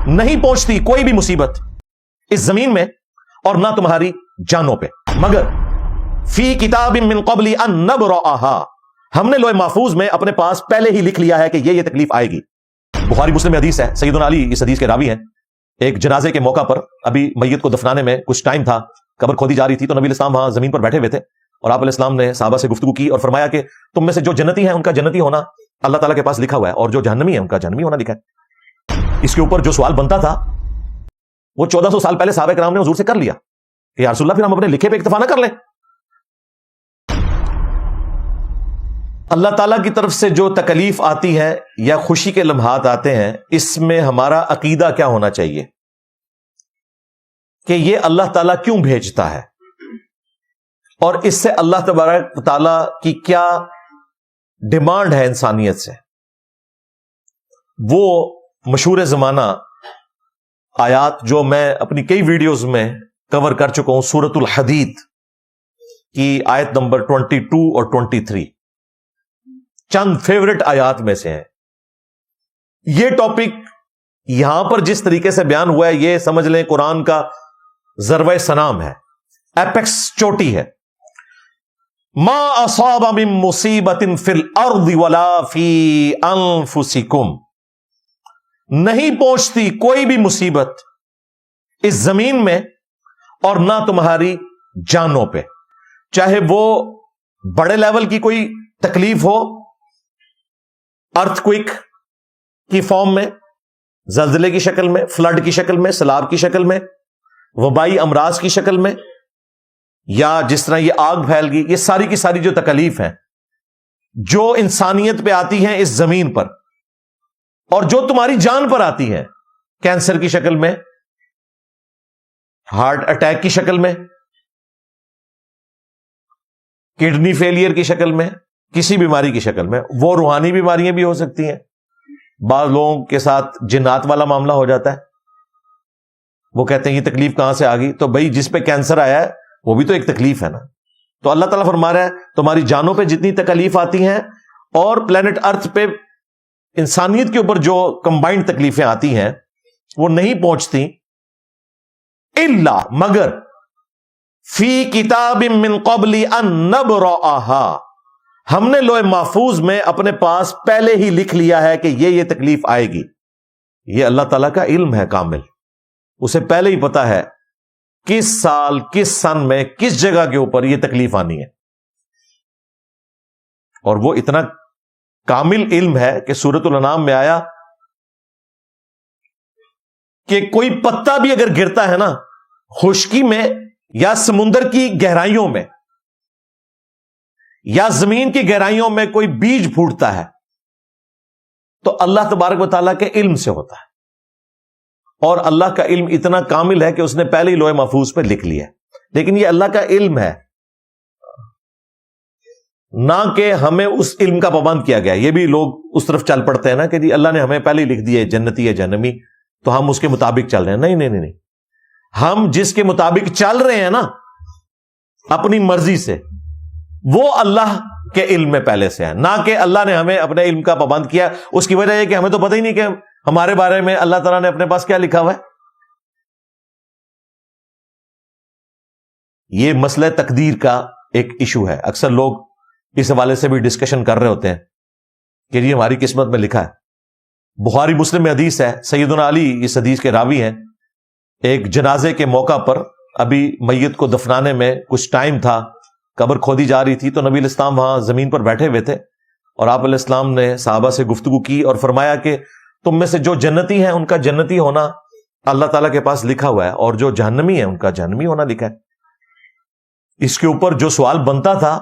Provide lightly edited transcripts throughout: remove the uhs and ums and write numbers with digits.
نہیں پہنچتی کوئی بھی مصیبت اس زمین میں اور نہ تمہاری جانوں پہ، مگر فی کتاب من قبل ان نبرأھا، ہم نے لوح محفوظ میں اپنے پاس پہلے ہی لکھ لیا ہے کہ یہ تکلیف آئے گی۔ بخاری مسلم میں حدیث ہے، سیدنا علی اس حدیث کے راوی ہیں۔ ایک جنازے کے موقع پر ابھی میت کو دفنانے میں کچھ ٹائم تھا، قبر کھودی جا رہی تھی، تو نبی علیہ السلام وہاں زمین پر بیٹھے ہوئے تھے اور آپ علیہ السلام نے صحابہ سے گفتگو کی اور فرمایا کہ تم میں سے جو جنتی ہیں ان کا جنتی ہونا اللہ تعالیٰ کے پاس لکھا ہوا ہے، اور جو جہنمی ہے ان کا جہنمی ہونا لکھا ہے۔ اس کے اوپر جو سوال بنتا تھا وہ 1400 سال پہلے صحابہ کرام نے حضور سے کر لیا کہ یا رسول اللہ پھر ہم اپنے لکھے پہ اکتفا نہ کر لیں۔ اللہ تعالیٰ کی طرف سے جو تکلیف آتی ہے یا خوشی کے لمحات آتے ہیں، اس میں ہمارا عقیدہ کیا ہونا چاہیے کہ یہ اللہ تعالیٰ کیوں بھیجتا ہے، اور اس سے اللہ تبارک تعالیٰ کی کیا ڈیمانڈ ہے انسانیت سے۔ وہ مشہور زمانہ آیات جو میں اپنی کئی ویڈیوز میں کور کر چکا ہوں، سورۃ الحدید کی آیت نمبر 22 اور 23 چند فیورٹ آیات میں سے ہیں۔ یہ ٹاپک یہاں پر جس طریقے سے بیان ہوا ہے، یہ سمجھ لیں قرآن کا ذروہ سنام ہے، ایپیکس چوٹی ہے۔ ما اصاب من مصیبت فی الارض ولا فی انفسکم، نہیں پہنچتی کوئی بھی مصیبت اس زمین میں اور نہ تمہاری جانوں پہ، چاہے وہ بڑے لیول کی کوئی تکلیف ہو، ارتھ کوئک کی فارم میں، زلزلے کی شکل میں، فلڈ کی شکل میں، سیلاب کی شکل میں، وبائی امراض کی شکل میں، یا جس طرح یہ آگ پھیل گئی، یہ ساری کی ساری جو تکلیف ہیں جو انسانیت پہ آتی ہیں اس زمین پر، اور جو تمہاری جان پر آتی ہیں، کینسر کی شکل میں، ہارٹ اٹیک کی شکل میں، کڈنی فیلئر کی شکل میں، کسی بیماری کی شکل میں، وہ روحانی بیماریاں بھی ہو سکتی ہیں۔ بعض لوگوں کے ساتھ جنات والا معاملہ ہو جاتا ہے، وہ کہتے ہیں یہ تکلیف کہاں سے آ گئی؟ تو بھائی جس پہ کینسر آیا ہے وہ بھی تو ایک تکلیف ہے نا۔ تو اللہ تعالیٰ فرما رہا ہے تمہاری جانوں پہ جتنی تکلیف آتی ہیں اور پلانٹ ارتھ پہ انسانیت کے اوپر جو کمبائنڈ تکلیفیں آتی ہیں وہ نہیں پہنچتی الا مگر فی کتاب من قبل ان نبرأھا، ہم نے لوح محفوظ میں اپنے پاس پہلے ہی لکھ لیا ہے کہ یہ تکلیف آئے گی۔ یہ اللہ تعالیٰ کا علم ہے کامل، اسے پہلے ہی پتا ہے کس سال، کس سن میں، کس جگہ کے اوپر یہ تکلیف آنی ہے، اور وہ اتنا کامل علم ہے کہ سورۃ الانعام میں آیا کہ کوئی پتا بھی اگر گرتا ہے نا خشکی میں یا سمندر کی گہرائیوں میں یا زمین کی گہرائیوں میں کوئی بیج پھوٹتا ہے تو اللہ تبارک و تعالیٰ کے علم سے ہوتا ہے، اور اللہ کا علم اتنا کامل ہے کہ اس نے پہلے ہی لوح محفوظ پہ لکھ لیا ہے۔ لیکن یہ اللہ کا علم ہے، نہ کہ ہمیں اس علم کا پابند کیا گیا۔ یہ بھی لوگ اس طرف چل پڑتے ہیں نا کہ جی اللہ نے ہمیں پہلے ہی لکھ دیا ہے جنتی ہے جہنمی، تو ہم اس کے مطابق چل رہے ہیں۔ نہیں نہیں نہیں نہیں، ہم جس کے مطابق چل رہے ہیں نا اپنی مرضی سے، وہ اللہ کے علم میں پہلے سے ہے، نہ کہ اللہ نے ہمیں اپنے علم کا پابند کیا۔ اس کی وجہ یہ کہ ہمیں تو پتہ ہی نہیں کہ ہمارے بارے میں اللہ تعالیٰ نے اپنے پاس کیا لکھا ہوا ہے۔ یہ مسئلہ تقدیر کا ایک ایشو ہے، اکثر لوگ اس حوالے سے بھی ڈسکشن کر رہے ہوتے ہیں کہ یہ ہماری قسمت میں لکھا ہے۔ بخاری مسلم میں حدیث ہے، سیدنا علی اس حدیث کے راوی ہیں۔ ایک جنازے کے موقع پر ابھی میت کو دفنانے میں کچھ ٹائم تھا، قبر کھودی جا رہی تھی، تو نبی علیہ السلام وہاں زمین پر بیٹھے ہوئے تھے اور آپ علیہ السلام نے صحابہ سے گفتگو کی اور فرمایا کہ تم میں سے جو جنتی ہیں ان کا جنتی ہونا اللہ تعالیٰ کے پاس لکھا ہوا ہے، اور جو جہنمی ہے ان کا جہنمی ہونا لکھا ہے۔ اس کے اوپر جو سوال بنتا تھا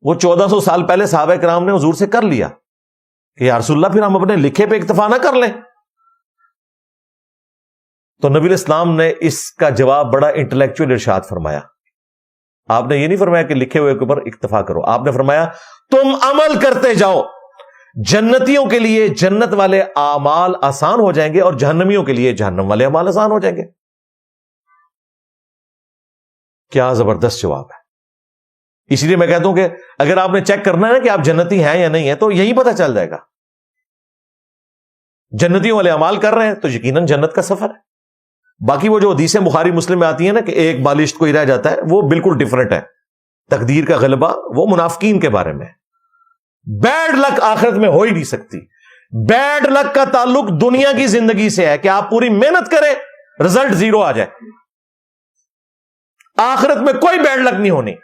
وہ 1400 سال پہلے صحابہ کرام نے حضور سے کر لیا کہ یا رسول اللہ پھر ہم اپنے لکھے پہ اکتفا نہ کر لیں۔ تو نبی علیہ السلام نے اس کا جواب بڑا انٹلیکچوئل ارشاد فرمایا۔ آپ نے یہ نہیں فرمایا کہ لکھے ہوئے کے اوپر اکتفا کرو، آپ نے فرمایا تم عمل کرتے جاؤ، جنتیوں کے لیے جنت والے اعمال آسان ہو جائیں گے اور جہنمیوں کے لیے جہنم والے اعمال آسان ہو جائیں گے۔ کیا زبردست جواب ہے۔ اس لیے میں کہتا ہوں کہ اگر آپ نے چیک کرنا ہے کہ آپ جنتی ہیں یا نہیں ہیں تو یہی پتہ چل جائے گا۔ جنتیوں والے اعمال کر رہے ہیں تو یقیناً جنت کا سفر ہے. باقی وہ جو حدیثیں بخاری مسلم میں آتی ہیں نا کہ ایک بالشت کوئی رہ جاتا ہے, وہ بالکل ڈیفرنٹ ہے. تقدیر کا غلبہ وہ منافقین کے بارے میں. بیڈ لک آخرت میں ہو ہی نہیں سکتی. بیڈ لک کا تعلق دنیا کی زندگی سے ہے کہ آپ پوری محنت کریں, رزلٹ زیرو آ جائے. آخرت میں کوئی بیڈ لک نہیں ہونی.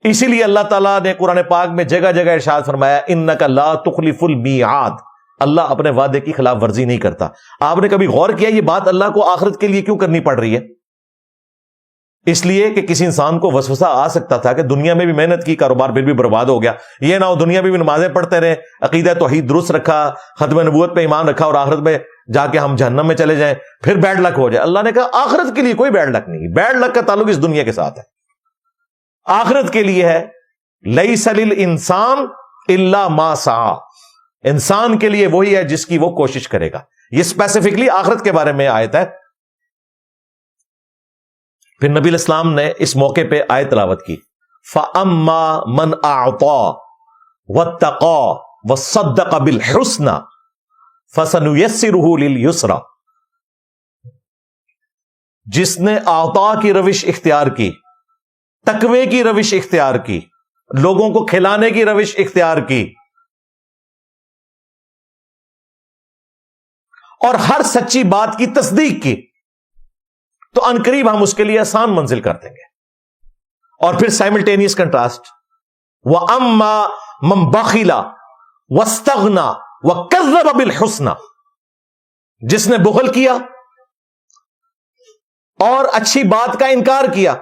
اسی لیے اللہ تعالیٰ نے قرآن پاک میں جگہ جگہ ارشاد فرمایا انک لا تخلف المیعاد, اللہ اپنے وعدے کی خلاف ورزی نہیں کرتا. آپ نے کبھی غور کیا یہ بات اللہ کو آخرت کے لیے کیوں کرنی پڑ رہی ہے؟ اس لیے کہ کسی انسان کو وسوسہ آ سکتا تھا کہ دنیا میں بھی محنت کی, کاروبار پھر بھی برباد ہو گیا. یہ نہ ہو دنیا میں بھی نمازیں پڑھتے رہے, عقیدہ توحید درست رکھا, ختم نبوت پہ ایمان رکھا, اور آخرت میں جا کے ہم جہنم میں چلے جائیں, پھر بیڈ لک ہو جائے. اللہ نے کہا آخرت کے لیے کوئی بیڈ لک نہیں. بیڈ لک کا تعلق اس دنیا کے ساتھ ہے. آخرت کے لیے ہے لیس للانسان الا ما سعی, انسان کے لیے وہی ہے جس کی وہ کوشش کرے گا. یہ اسپیسیفکلی آخرت کے بارے میں آیت ہے. پھر نبی الاسلام نے اس موقع پہ آیت تلاوت کی فَأَمَّا مَنْ أَعْطَى وَاتَّقَى وَصَدَّقَ بِالْحُسْنَى فَسَنُيَسِّرُهُ لِلْيُسْرَى, جس نے اعطا کی روش اختیار کی, تقوی کی روش اختیار کی, لوگوں کو کھلانے کی روش اختیار کی, اور ہر سچی بات کی تصدیق کی, تو انقریب ہم اس کے لیے آسان منزل کر دیں گے. اور پھر سائملٹینیس کنٹراسٹ وَأَمَّا مَن بَخِلَ وَاسْتَغْنَى وَكَذَّبَ بِالْحُسْنَى, جس نے بخل کیا اور اچھی بات کا انکار کیا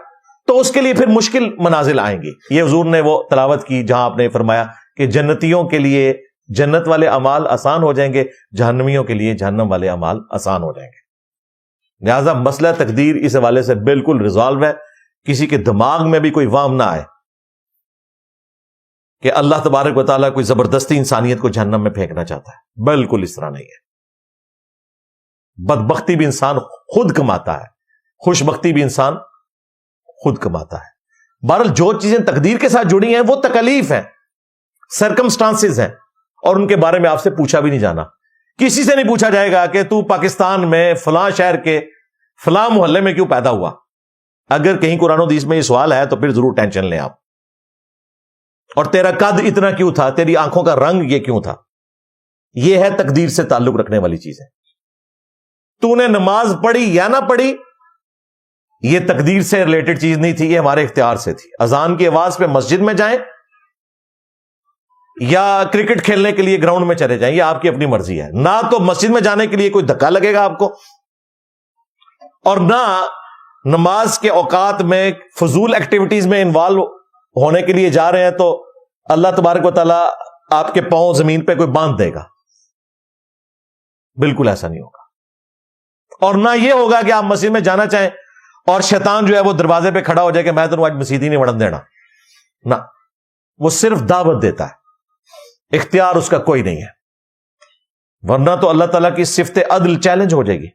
تو اس کے لیے پھر مشکل منازل آئیں گی. یہ حضور نے وہ تلاوت کی جہاں آپ نے فرمایا کہ جنتیوں کے لیے جنت والے اعمال آسان ہو جائیں گے, جہنمیوں کے لیے جہنم والے اعمال آسان ہو جائیں گے. لہذا مسئلہ تقدیر اس حوالے سے بالکل ریزالو ہے. کسی کے دماغ میں بھی کوئی وہم نہ آئے کہ اللہ تبارک و تعالیٰ کوئی زبردستی انسانیت کو جہنم میں پھینکنا چاہتا ہے. بالکل اس طرح نہیں ہے. بدبختی بھی انسان خود کماتا ہے, خوش بختی بھی انسان خود کماتا ہے. بہرحال جو چیزیں تقدیر کے ساتھ جڑی ہیں وہ تکالیف ہیں, سرکمسٹانسز ہیں, اور ان کے بارے میں آپ سے پوچھا بھی نہیں جانا. کسی سے نہیں پوچھا جائے گا کہ تو پاکستان میں فلاں شہر کے فلاں محلے میں کیوں پیدا ہوا. اگر کہیں قرآن و حدیث میں یہ سوال ہے تو پھر ضرور ٹینشن لیں آپ. اور تیرا قد اتنا کیوں تھا, تیری آنکھوں کا رنگ یہ کیوں تھا. یہ ہے تقدیر سے تعلق رکھنے والی چیزیں. تو نے نماز پڑھی یا نہ پڑھی یہ تقدیر سے ریلیٹڈ چیز نہیں تھی, یہ ہمارے اختیار سے تھی. اذان کی آواز پہ مسجد میں جائیں یا کرکٹ کھیلنے کے لیے گراؤنڈ میں چلے جائیں, یہ آپ کی اپنی مرضی ہے. نہ تو مسجد میں جانے کے لیے کوئی دھکا لگے گا آپ کو, اور نہ نماز کے اوقات میں فضول ایکٹیویٹیز میں انوالو ہونے کے لیے جا رہے ہیں تو اللہ تبارک و تعالیٰ آپ کے پاؤں زمین پہ کوئی باندھ دے گا. بالکل ایسا نہیں ہوگا. اور نہ یہ ہوگا کہ آپ مسجد میں جانا چاہیں اور شیطان جو ہے وہ دروازے پہ کھڑا ہو جائے کہ میں تمہیں آج مسجد ہی نہیں وڑن دینا. نہ, وہ صرف دعوت دیتا ہے, اختیار اس کا کوئی نہیں ہے. ورنہ تو اللہ تعالیٰ کی صفت عدل چیلنج ہو جائے گی.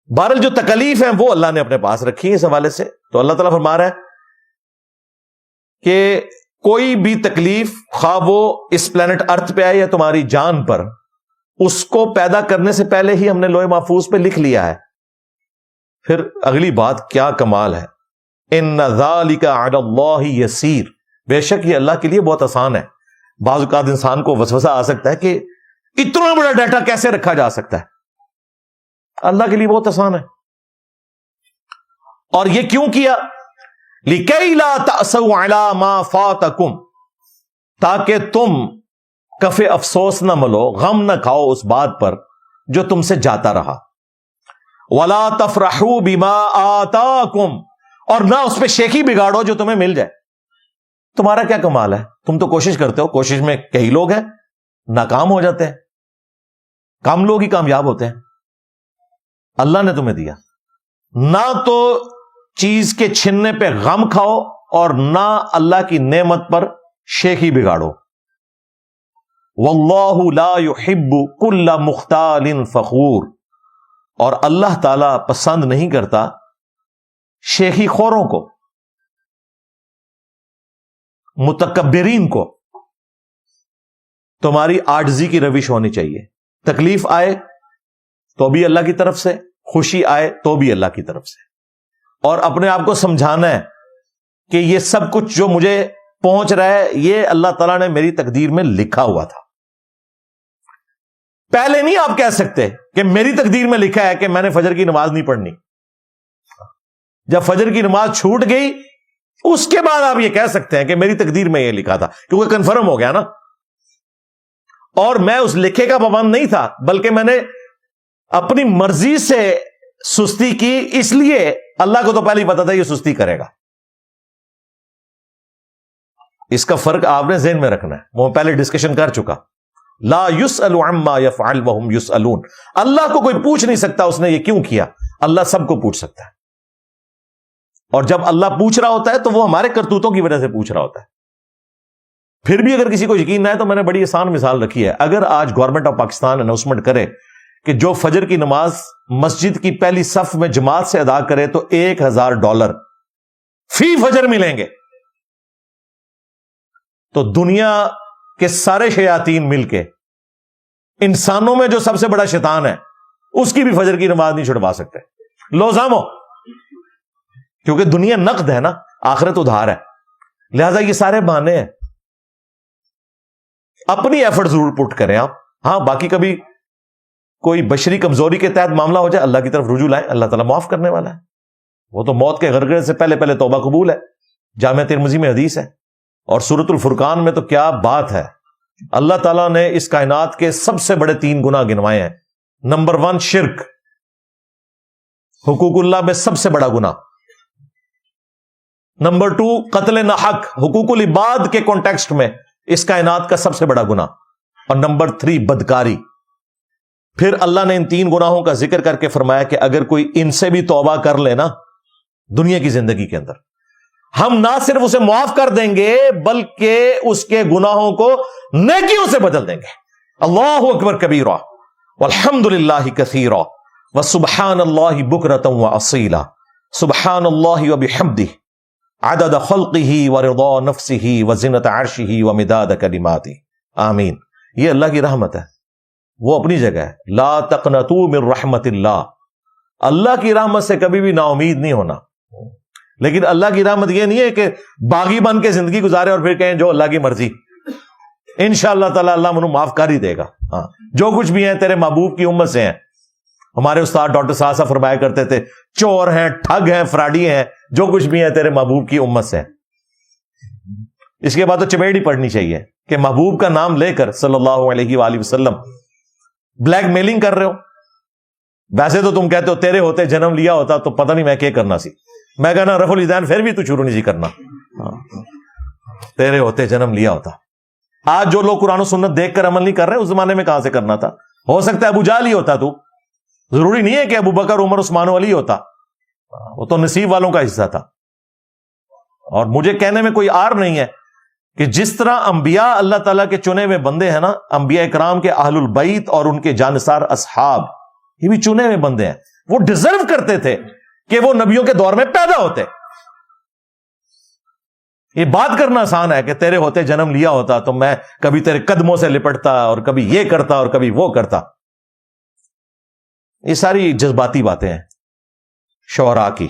بہرحال جو تکلیف ہیں وہ اللہ نے اپنے پاس رکھی اس حوالے سے. تو اللہ تعالیٰ فرما رہا ہے کہ کوئی بھی تکلیف خواہ وہ اس پلانٹ ارتھ پہ آئے یا تمہاری جان پر, اس کو پیدا کرنے سے پہلے ہی ہم نے لوح محفوظ پہ لکھ لیا ہے. پھر اگلی بات کیا کمال ہے, ان ذالک علی اللہ یسیر, بے شک یہ اللہ کے لیے بہت آسان ہے. بعض اوقات انسان کو وسوسہ آ سکتا ہے کہ اتنا بڑا ڈیٹا کیسے رکھا جا سکتا ہے. اللہ کے لیے بہت آسان ہے. اور یہ کیوں کیا؟ لِكَيْ لَا تَأْسَوْا عَلَى مَا فَاتَكُمْ, تاکہ تم کف افسوس نہ ملو, غم نہ کھاؤ اس بات پر جو تم سے جاتا رہا. وَلَا تَفْرَحُوا بِمَا آتَاكُمْ, اور نہ اس پہ شیخی بگاڑو جو تمہیں مل جائے. تمہارا کیا کمال ہے, تم تو کوشش کرتے ہو, کوشش میں کئی لوگ ہیں ناکام ہو جاتے ہیں, کم لوگ ہی کامیاب ہوتے ہیں. اللہ نے تمہیں دیا, نہ تو چیز کے چھننے پہ غم کھاؤ اور نہ اللہ کی نعمت پر شیخی بگاڑو. واللہ لا يحب کل مختال فخور, اور اللہ تعالی پسند نہیں کرتا شیخی خوروں کو, متکبرین کو. تمہاری عاجزی کی روش ہونی چاہیے. تکلیف آئے تو بھی اللہ کی طرف سے، خوشی آئے تو بھی اللہ کی طرف سے. اور اپنے آپ کو سمجھانا ہے کہ یہ سب کچھ جو مجھے پہنچ رہا ہے یہ اللہ تعالیٰ نے میری تقدیر میں لکھا ہوا تھا. پہلے نہیں آپ کہہ سکتے کہ میری تقدیر میں لکھا ہے کہ میں نے فجر کی نماز نہیں پڑھنی. جب فجر کی نماز چھوٹ گئی اس کے بعد آپ یہ کہہ سکتے ہیں کہ میری تقدیر میں یہ لکھا تھا، کیونکہ کنفرم ہو گیا نا. اور میں اس لکھے کا پابند نہیں تھا، بلکہ میں نے اپنی مرضی سے سستی کی، اس لیے اللہ کو تو پہلے ہی پتا تھا یہ سستی کرے گا. اس کا فرق آپ نے ذہن میں رکھنا ہے، وہ پہلے ڈسکشن کر چکا. لا يسأل عما يفعل وهم يسألون. اللہ کو کوئی پوچھ نہیں سکتا اس نے یہ کیوں کیا، اللہ سب کو پوچھ سکتا ہے. اور جب اللہ پوچھ رہا ہوتا ہے تو وہ ہمارے کرتوتوں کی وجہ سے پوچھ رہا ہوتا ہے. پھر بھی اگر کسی کو یقین نہ ہے تو میں نے بڑی آسان مثال رکھی ہے. اگر آج گورنمنٹ آف پاکستان اناؤنسمنٹ کرے کہ جو فجر کی نماز مسجد کی پہلی صف میں جماعت سے ادا کرے تو $1000 فی فجر ملیں گے، تو دنیا کے سارے شیاطین مل کے انسانوں میں جو سب سے بڑا شیطان ہے اس کی بھی فجر کی نماز نہیں چھڑوا سکتے. لوزامو، کیونکہ دنیا نقد ہے نا، آخرت ادھار ہے. لہذا یہ سارے بہانے ہیں. اپنی ایفرٹ ضرور پٹ کریں آپ. ہاں باقی کبھی کوئی بشری کمزوری کے تحت معاملہ ہو جائے، اللہ کی طرف رجوع لائیں، اللہ تعالیٰ معاف کرنے والا ہے. وہ تو موت کے غرغرے سے پہلے توبہ قبول ہے. جامع ترمذی میں حدیث ہے. اور سورۃ الفرقان میں تو کیا بات ہے، اللہ تعالیٰ نے اس کائنات کے سب سے بڑے 3 گناہ گنوائے ہیں. نمبر 1 شرک، حقوق اللہ میں سب سے بڑا گناہ. نمبر 2 قتل ناحق، حقوق العباد کے کانٹیکسٹ میں اس کائنات کا سب سے بڑا گناہ. اور نمبر 3 بدکاری. پھر اللہ نے ان 3 گناہوں کا ذکر کر کے فرمایا کہ اگر کوئی ان سے بھی توبہ کر لے نا دنیا کی زندگی کے اندر، ہم نہ صرف اسے معاف کر دیں گے بلکہ اس کے گناہوں کو نیکیوں سے بدل دیں گے. اللہ اکبر کبیرہ والحمد للہ کثیرہ وسبحان اللہ بکرۃ واصیلا. سبحان اللہ وبحمدہ عدد خلقہ ورضا نفسہ وزنۃ عرشہ ومداد کلماتہ. آمین. یہ اللہ کی رحمت ہے، وہ اپنی جگہ ہے. لا تقنطوا من رحمت اللہ. اللہ کی رحمت سے کبھی بھی نا امید نہیں ہونا. لیکن اللہ کی رحمت یہ نہیں ہے کہ باغی بن کے زندگی گزارے اور پھر کہیں جو اللہ کی مرضی. انشاءاللہ تعالی اللہ منو معاف کر ہی دے گا. ہاں جو کچھ بھی ہیں تیرے محبوب کی امت سے ہیں. ہمارے استاد ڈاکٹر صاحب فرمایا کرتے تھے چور ہیں، ٹھگ ہیں، فراڈی ہیں، جو کچھ بھی ہیں تیرے محبوب کی امت سے ہیں. اس کے بعد تو چمیڑی پڑھنی چاہیے کہ محبوب کا نام لے کر صلی اللہ علیہ وآلہ وسلم بلیک میلنگ کر رہے ہو. ویسے تو تم کہتے ہو تیرے ہوتے جنم لیا ہوتا تو پتہ نہیں میں کیا کرنا سی. میں کہنا رفع الیدین پھر بھی تو شروع نہیں سی کرنا، تیرے ہوتے جنم لیا ہوتا. آج جو لوگ قرآن و سنت دیکھ کر عمل نہیں کر رہے اس زمانے میں کہاں سے کرنا تھا. ہو سکتا ہے ابو جہل ہی ہوتا، تو ضروری نہیں ہے کہ ابو بکر عمر عثمان و علی ہوتا. وہ تو نصیب والوں کا حصہ تھا. اور مجھے کہنے میں کوئی عار نہیں ہے کہ جس طرح انبیاء اللہ تعالیٰ کے چنے ہوئے بندے ہیں نا، انبیاء کرام کے اہل البیت اور ان کے جانثار اصحاب یہ بھی چنے ہوئے بندے ہیں. وہ ڈیزرو کرتے تھے کہ وہ نبیوں کے دور میں پیدا ہوتے. یہ بات کرنا آسان ہے کہ تیرے ہوتے جنم لیا ہوتا تو میں کبھی تیرے قدموں سے لپٹتا اور کبھی یہ کرتا اور کبھی وہ کرتا. یہ ساری جذباتی باتیں ہیں شعراء کی.